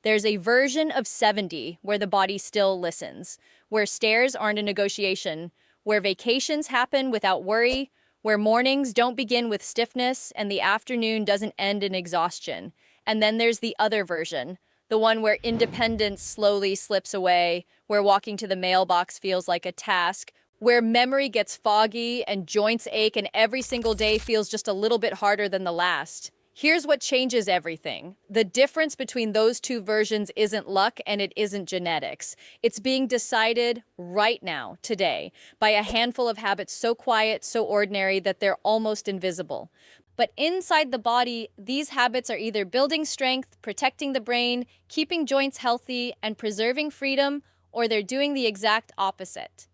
There's a version of 70 where the body still listens, where stairs aren't a negotiation, where vacations happen without worry, where mornings don't begin with stiffness and the afternoon doesn't end in exhaustion. And then there's the other version, the one where independence slowly slips away, where walking to the mailbox feels like a task, where memory gets foggy and joints ache and every single day feels just a little bit harder than the last. Here's what changes everything. The difference between those two versions isn't luck and it isn't genetics. It's being decided right now, today, by a handful of habits so quiet, so ordinary that they're almost invisible. But inside the body, these habits are either building strength, protecting the brain, keeping joints healthy, and preserving freedom, or they're doing the exact opposite.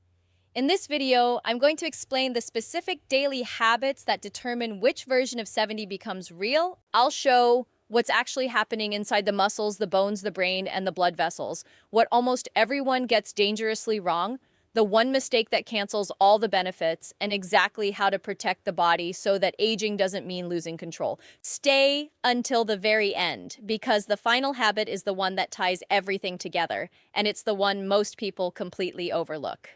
In this video, I'm going to explain the specific daily habits that determine which version of 70 becomes real. I'll show what's actually happening inside the muscles, the bones, the brain, and the blood vessels, what almost everyone gets dangerously wrong, the one mistake that cancels all the benefits, and exactly how to protect the body so that aging doesn't mean losing control. Stay until the very end, because the final habit is the one that ties everything together, and it's the one most people completely overlook.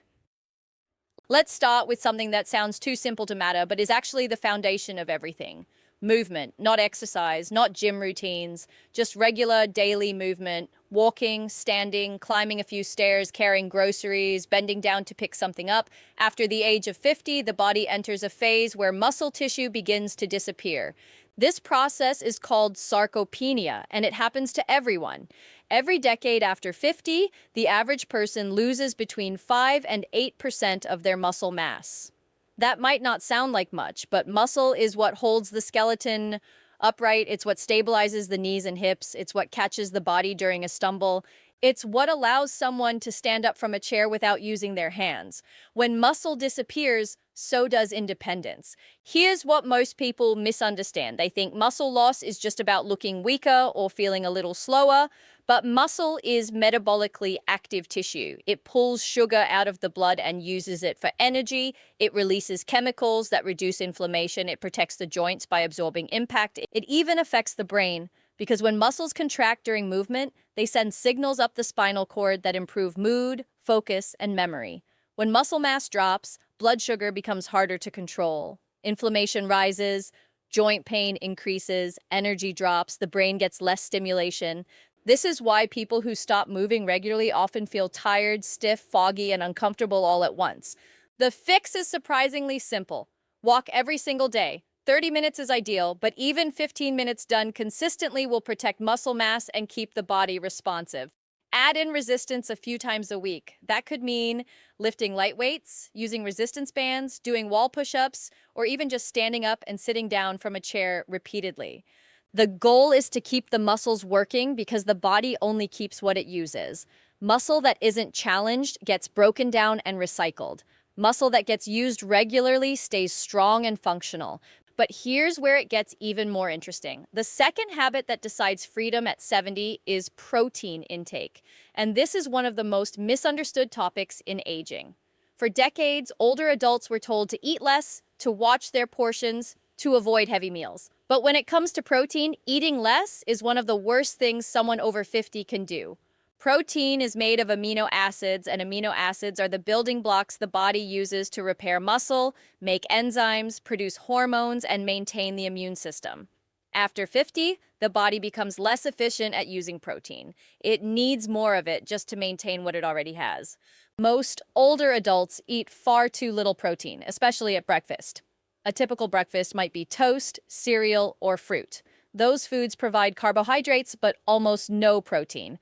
Let's start with something that sounds too simple to matter, but is actually the foundation of everything. Movement, not exercise, not gym routines, just regular daily movement, walking, standing, climbing a few stairs, carrying groceries, bending down to pick something up. After the age of 50, the body enters a phase where muscle tissue begins to disappear. This process is called sarcopenia, and it happens to everyone. Every decade after 50, the average person loses between 5 and 8% of their muscle mass. That might not sound like much, but muscle is what holds the skeleton upright. It's what stabilizes the knees and hips. It's what catches the body during a stumble. It's what allows someone to stand up from a chair without using their hands. When muscle disappears, so does independence. Here's what most people misunderstand. They think muscle loss is just about looking weaker or feeling a little slower, but muscle is metabolically active tissue. It pulls sugar out of the blood and uses it for energy. It releases chemicals that reduce inflammation. It protects the joints by absorbing impact. It even affects the brain, because when muscles contract during movement, they send signals up the spinal cord that improve mood, focus, and memory. When muscle mass drops, blood sugar becomes harder to control. Inflammation rises, joint pain increases, energy drops, the brain gets less stimulation. This is why people who stop moving regularly often feel tired, stiff, foggy, and uncomfortable all at once. The fix is surprisingly simple. Walk every single day. 30 minutes is ideal, but even 15 minutes done consistently will protect muscle mass and keep the body responsive. Add in resistance a few times a week. That could mean lifting light weights, using resistance bands, doing wall push-ups, or even just standing up and sitting down from a chair repeatedly. The goal is to keep the muscles working because the body only keeps what it uses. Muscle that isn't challenged gets broken down and recycled. Muscle that gets used regularly stays strong and functional. But here's where it gets even more interesting. The second habit that decides freedom at 70 is protein intake. And this is one of the most misunderstood topics in aging. For decades, older adults were told to eat less, to watch their portions, to avoid heavy meals. But when it comes to protein, eating less is one of the worst things someone over 50 can do. Protein is made of amino acids, and amino acids are the building blocks the body uses to repair muscle, make enzymes, produce hormones, and maintain the immune system. After 50, the body becomes less efficient at using protein. It needs more of it just to maintain what it already has. Most older adults eat far too little protein, especially at breakfast. A typical breakfast might be toast, cereal, or fruit. Those foods provide carbohydrates, but almost no protein.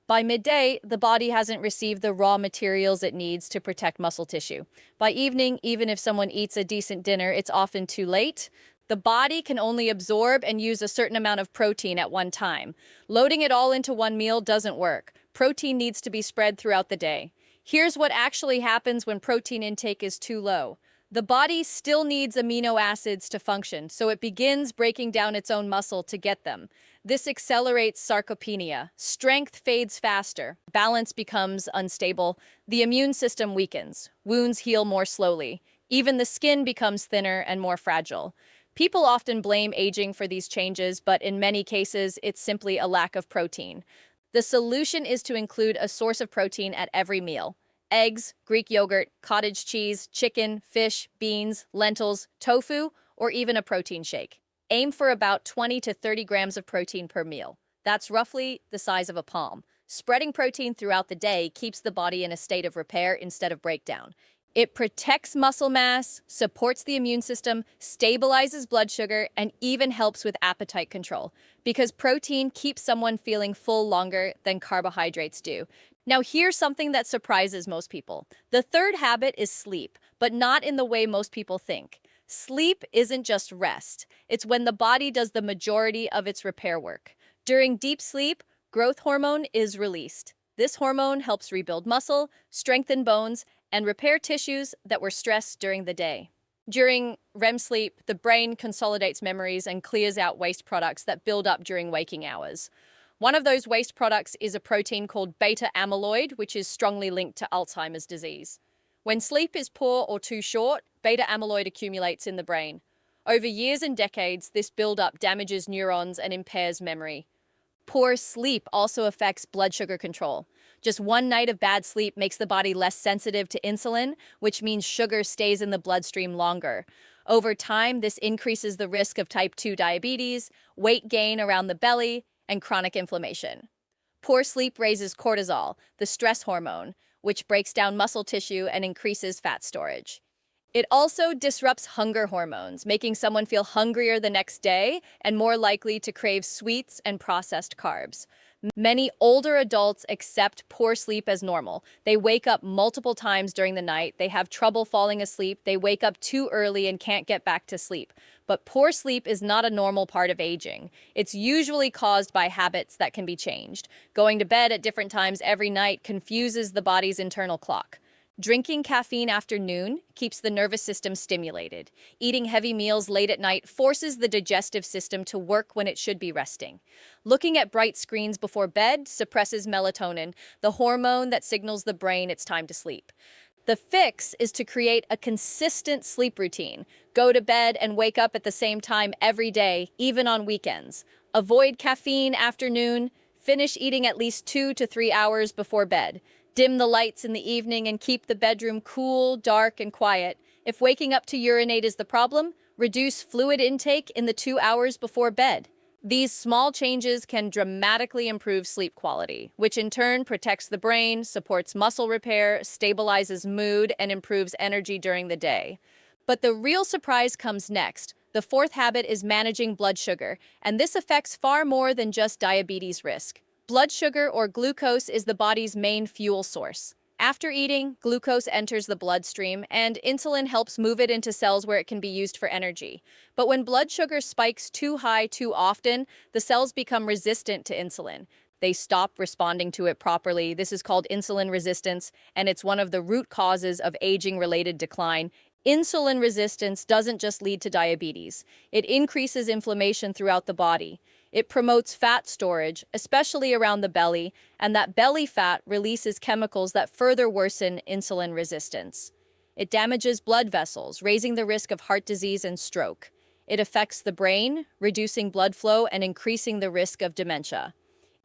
By midday, the body hasn't received the raw materials it needs to protect muscle tissue. By evening, even if someone eats a decent dinner, it's often too late. The body can only absorb and use a certain amount of protein at one time. Loading it all into one meal doesn't work. Protein needs to be spread throughout the day. Here's what actually happens when protein intake is too low. The body still needs amino acids to function, so it begins breaking down its own muscle to get them. This accelerates sarcopenia. Strength fades faster. Balance becomes unstable. The immune system weakens. Wounds heal more slowly. Even the skin becomes thinner and more fragile. People often blame aging for these changes, but in many cases, it's simply a lack of protein. The solution is to include a source of protein at every meal. Eggs, Greek yogurt, cottage cheese, chicken, fish, beans, lentils, tofu, or even a protein shake. Aim for about 20 to 30 grams of protein per meal. That's roughly the size of a palm. Spreading protein throughout the day keeps the body in a state of repair instead of breakdown. It protects muscle mass, supports the immune system, stabilizes blood sugar, and even helps with appetite control, because protein keeps someone feeling full longer than carbohydrates do. Now, here's something that surprises most people. The third habit is sleep, but not in the way most people think. Sleep isn't just rest. It's when the body does the majority of its repair work. During deep sleep, growth hormone is released. This hormone helps rebuild muscle, strengthen bones, and repair tissues that were stressed during the day. During REM sleep, the brain consolidates memories and clears out waste products that build up during waking hours. One of those waste products is a protein called beta amyloid, which is strongly linked to Alzheimer's disease. When sleep is poor or too short, beta amyloid accumulates in the brain. Over years and decades, this buildup damages neurons and impairs memory. Poor sleep also affects blood sugar control. Just one night of bad sleep makes the body less sensitive to insulin, which means sugar stays in the bloodstream longer. Over time, this increases the risk of type 2 diabetes, weight gain around the belly, and chronic inflammation. Poor sleep raises cortisol, the stress hormone, which breaks down muscle tissue and increases fat storage. It also disrupts hunger hormones, making someone feel hungrier the next day and more likely to crave sweets and processed carbs. Many older adults accept poor sleep as normal. They wake up multiple times during the night, they have trouble falling asleep, they wake up too early and can't get back to sleep. But poor sleep is not a normal part of aging. It's usually caused by habits that can be changed. Going to bed at different times every night confuses the body's internal clock. Drinking caffeine after noon keeps the nervous system stimulated. Eating heavy meals late at night forces the digestive system to work when it should be resting. Looking at bright screens before bed suppresses melatonin, the hormone that signals the brain it's time to sleep. The fix is to create a consistent sleep routine. Go to bed and wake up at the same time every day, even on weekends. Avoid caffeine after noon. Finish eating at least 2 to 3 hours before bed. Dim the lights in the evening and keep the bedroom cool, dark, and quiet. If waking up to urinate is the problem, reduce fluid intake in the 2 hours before bed. These small changes can dramatically improve sleep quality, which in turn protects the brain, supports muscle repair, stabilizes mood, and improves energy during the day. But the real surprise comes next. The fourth habit is managing blood sugar, and this affects far more than just diabetes risk. Blood sugar, or glucose, is the body's main fuel source. After eating, glucose enters the bloodstream, and insulin helps move it into cells where it can be used for energy. But when blood sugar spikes too high too often, the cells become resistant to insulin. They stop responding to it properly. This is called insulin resistance, and it's one of the root causes of aging-related decline. Insulin resistance doesn't just lead to diabetes. It increases inflammation throughout the body. It promotes fat storage, especially around the belly, and that belly fat releases chemicals that further worsen insulin resistance. It damages blood vessels, raising the risk of heart disease and stroke. It affects the brain, reducing blood flow and increasing the risk of dementia.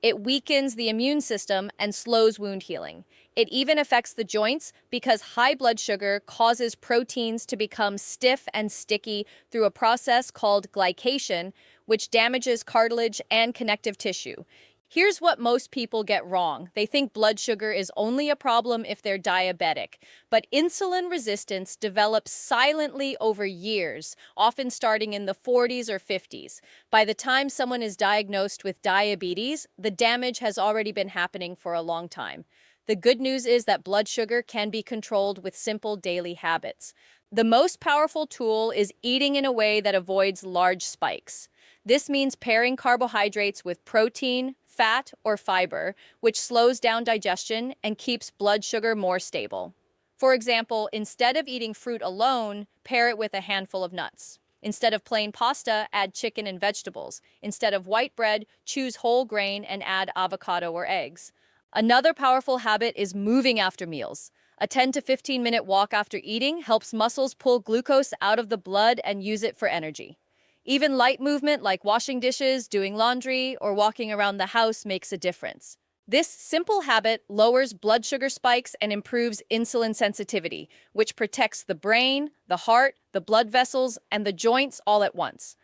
It weakens the immune system and slows wound healing. It even affects the joints because high blood sugar causes proteins to become stiff and sticky through a process called glycation, which damages cartilage and connective tissue. Here's what most people get wrong. They think blood sugar is only a problem if they're diabetic. But insulin resistance develops silently over years, often starting in the 40s or 50s. By the time someone is diagnosed with diabetes, the damage has already been happening for a long time. The good news is that blood sugar can be controlled with simple daily habits. The most powerful tool is eating in a way that avoids large spikes. This means pairing carbohydrates with protein, fat, or fiber, which slows down digestion and keeps blood sugar more stable. For example, instead of eating fruit alone, pair it with a handful of nuts. Instead of plain pasta, add chicken and vegetables. Instead of white bread, choose whole grain and add avocado or eggs. Another powerful habit is moving after meals. A 10 to 15-minute walk after eating helps muscles pull glucose out of the blood and use it for energy. Even light movement like washing dishes, doing laundry, or walking around the house makes a difference. This simple habit lowers blood sugar spikes and improves insulin sensitivity, which protects the brain, the heart, the blood vessels, and the joints all at once.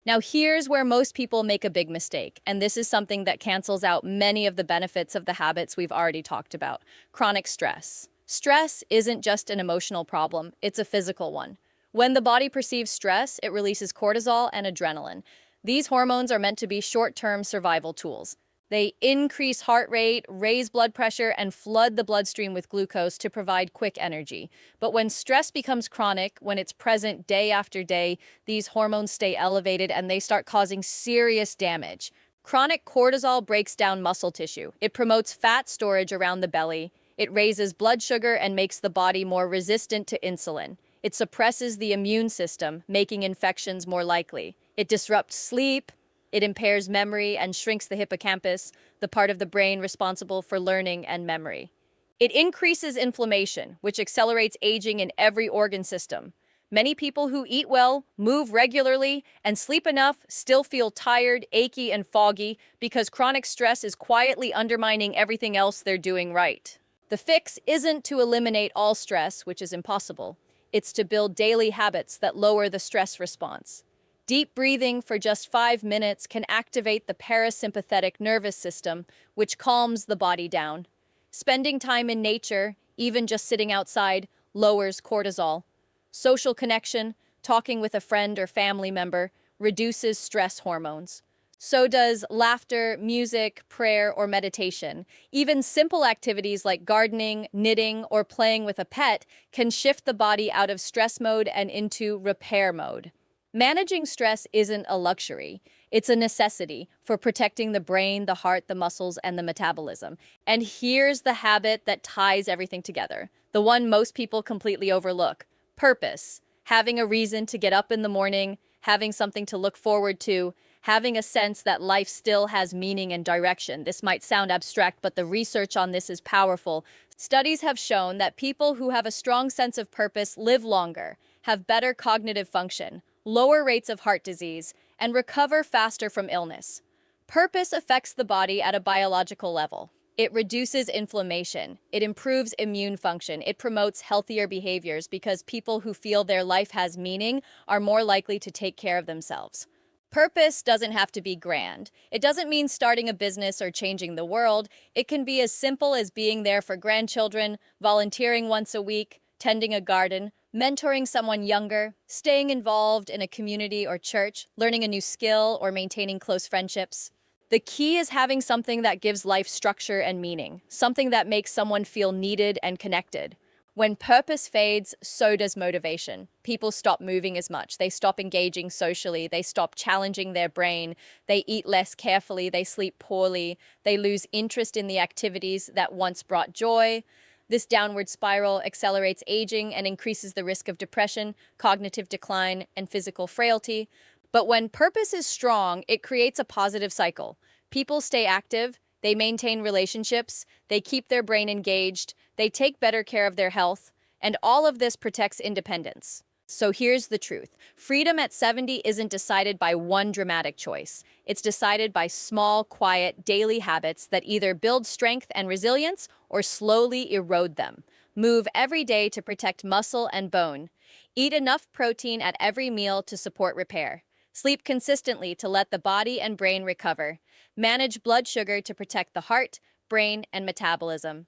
Now, here's where most people make a big mistake, and this is something that cancels out many of the benefits of the habits we've already talked about. Chronic stress. Stress isn't just an emotional problem, it's a physical one. When the body perceives stress, it releases cortisol and adrenaline. These hormones are meant to be short-term survival tools. They increase heart rate, raise blood pressure, and flood the bloodstream with glucose to provide quick energy. But when stress becomes chronic, when it's present day after day, these hormones stay elevated and they start causing serious damage. Chronic cortisol breaks down muscle tissue. It promotes fat storage around the belly. It raises blood sugar and makes the body more resistant to insulin. It suppresses the immune system, making infections more likely. It disrupts sleep. It impairs memory and shrinks the hippocampus, the part of the brain responsible for learning and memory. It increases inflammation, which accelerates aging in every organ system. Many people who eat well, move regularly, and sleep enough still feel tired, achy, and foggy because chronic stress is quietly undermining everything else they're doing right. The fix isn't to eliminate all stress, which is impossible. It's to build daily habits that lower the stress response. Deep breathing for just 5 minutes can activate the parasympathetic nervous system, which calms the body down. Spending time in nature, even just sitting outside, lowers cortisol. Social connection, talking with a friend or family member, reduces stress hormones. So does laughter, music, prayer, or meditation. Even simple activities like gardening, knitting, or playing with a pet can shift the body out of stress mode and into repair mode. Managing stress isn't a luxury. It's a necessity for protecting the brain, the heart, the muscles, and the metabolism. And here's the habit that ties everything together, the one most people completely overlook: purpose. Having a reason to get up in the morning, having something to look forward to, having a sense that life still has meaning and direction. This might sound abstract, but the research on this is powerful. Studies have shown that people who have a strong sense of purpose live longer, have better cognitive function, lower rates of heart disease, and recover faster from illness. Purpose affects the body at a biological level. It reduces inflammation. It improves immune function. It promotes healthier behaviors because people who feel their life has meaning are more likely to take care of themselves. Purpose doesn't have to be grand. It doesn't mean starting a business or changing the world. It can be as simple as being there for grandchildren, volunteering once a week, tending a garden, mentoring someone younger, staying involved in a community or church, learning a new skill, or maintaining close friendships. The key is having something that gives life structure and meaning, something that makes someone feel needed and connected. When purpose fades, so does motivation. People stop moving as much. They stop engaging socially. They stop challenging their brain. They eat less carefully. They sleep poorly. They lose interest in the activities that once brought joy. This downward spiral accelerates aging and increases the risk of depression, cognitive decline, and physical frailty. But when purpose is strong, it creates a positive cycle. People stay active, they maintain relationships, they keep their brain engaged, they take better care of their health, and all of this protects independence. So here's the truth. Freedom at 70 isn't decided by one dramatic choice. It's decided by small, quiet, daily habits that either build strength and resilience or slowly erode them. Move every day to protect muscle and bone. Eat enough protein at every meal to support repair. Sleep consistently to let the body and brain recover. Manage blood sugar to protect the heart, brain, and metabolism.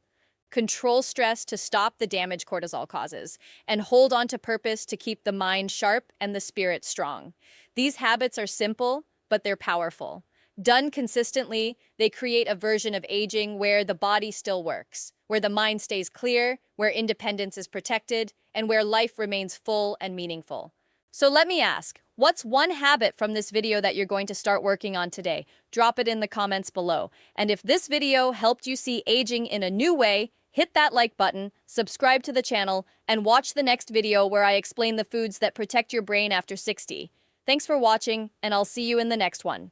Control stress to stop the damage cortisol causes, and hold on to purpose to keep the mind sharp and the spirit strong. These habits are simple, but they're powerful. Done consistently, they create a version of aging where the body still works, where the mind stays clear, where independence is protected, and where life remains full and meaningful. So let me ask, what's one habit from this video that you're going to start working on today? Drop it in the comments below. And if this video helped you see aging in a new way, hit that like button, subscribe to the channel, and watch the next video where I explain the foods that protect your brain after 60. Thanks for watching, and I'll see you in the next one.